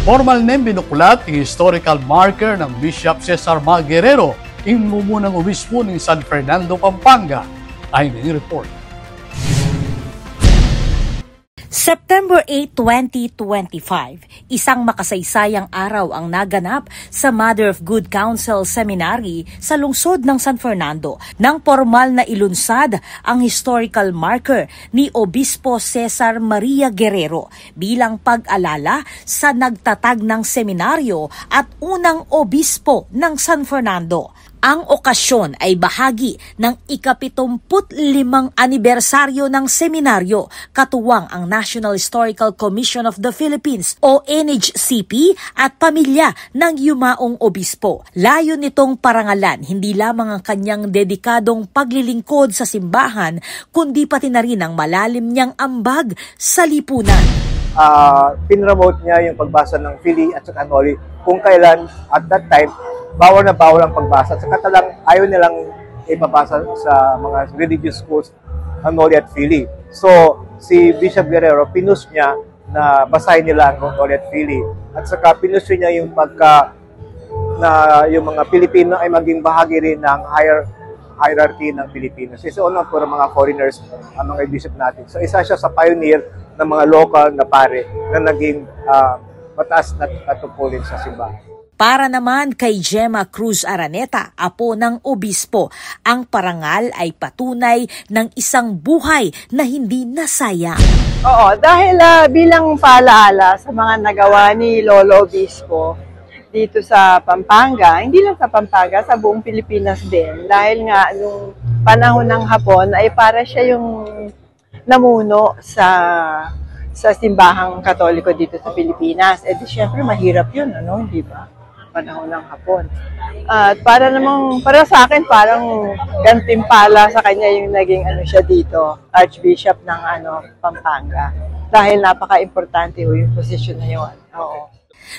Formal name binuklat ang historical marker ng Bishop Cesar Ma Guerrero, inumunang obispo ng San Fernando, Pampanga. Ay report. September 8, 2025, isang makasaysayang araw ang naganap sa Mother of Good Counsel Seminary sa lungsod ng San Fernando nang formal na ilunsad ang historical marker ni Obispo Cesar Maria Guerrero bilang pag-alala sa nagtatag ng seminaryo at unang obispo ng San Fernando. Ang okasyon ay bahagi ng ika-75 anibersaryo ng seminaryo, katuwang ang National Historical Commission of the Philippines o NHCP at pamilya ng yumaong obispo. Layo nitong parangalan hindi lamang ang kanyang dedikadong paglilingkod sa simbahan, kundi pati na rin ang malalim niyang ambag sa lipunan. Pinromote niya yung pagbasa ng Philly at saka Noli kung kailan at that time bawal na bawal ang pagbasa. At saka talang ayaw nilang ipabasa sa mga religious schools ang Noli at Philly. So, si Bishop Guerrero, pinus niya na basahin nila ang Noli at Philly. At saka pinus niya yung yung mga Pilipino ay maging bahagi rin ng hierarchy ng Pilipinos. Isa unang for mga foreigners ang mga bishop natin. So, isa siya sa pioneer ng mga local na pare na naging mataas na tungkulin sa simbahan. Para naman kay Gemma Cruz Araneta, apo ng obispo, ang parangal ay patunay ng isang buhay na hindi nasayang. Oo, dahil bilang paalaala sa mga nagawa ni Lolo Obispo dito sa Pampanga, hindi lang sa Pampanga, sa buong Pilipinas din. Dahil nga nung panahon ng Hapon ay para siya yung namuno sa simbahang Katoliko dito sa Pilipinas. Eh di syempre mahirap yun, ano, di ba? Panahon ng Hapon. At para sa akin, parang gantimpala sa kanya yung naging siya dito, Archbishop ng Pampanga. Dahil napaka-importante yung posisyon na yun. Oo.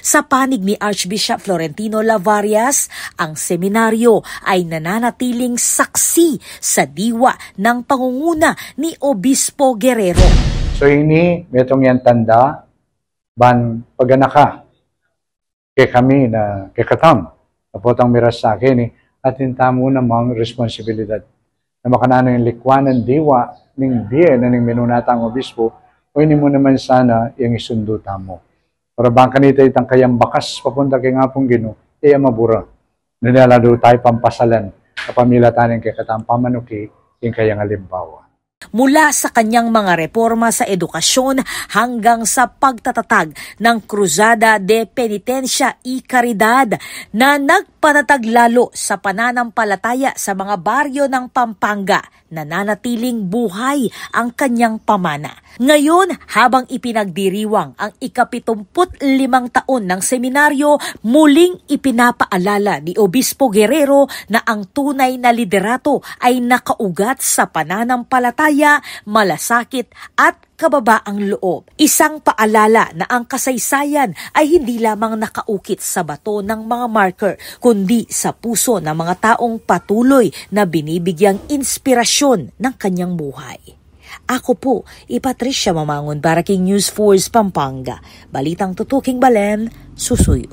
Sa panig ni Archbishop Florentino Lavarias, ang seminaryo ay nananatiling saksi sa diwa ng pangunguna ni Obispo Guerrero. So ini, metong yan tanda, ban paganaka, kay kami na kay katam, napotang miras sa akin at hintamo namang responsibilidad na makanano yung likwanan diwa ning diye na ning minunatang obispo o ini mo naman sana yung isunduta mo. Para bang kanita itang kayang bakas papunta kay nga pong Ginoo, mabura. Nilalado tayo pampasalan sa pamilya taning kay katam pamanuki yung kayang halimbawa. Mula sa kanyang mga reforma sa edukasyon hanggang sa pagtatatag ng Cruzada de Penitencia y Caridad na nagpatatag lalo sa pananampalataya sa mga baryo ng Pampanga, nananatiling buhay ang kanyang pamana. Ngayon, habang ipinagdiriwang ang ika-75 taon ng seminaryo, muling ipinapaalala ni Obispo Guerrero na ang tunay na liderato ay nakaugat sa pananampalataya, malasakit at kababaang loob. Isang paalala na ang kasaysayan ay hindi lamang nakaukit sa bato ng mga marker, kundi sa puso ng mga taong patuloy na binibigyang inspirasyon ng kanyang buhay. Ako po, Patricia Mamangon para King News Force Pampanga. Balitang tutuking Balen, susuyo.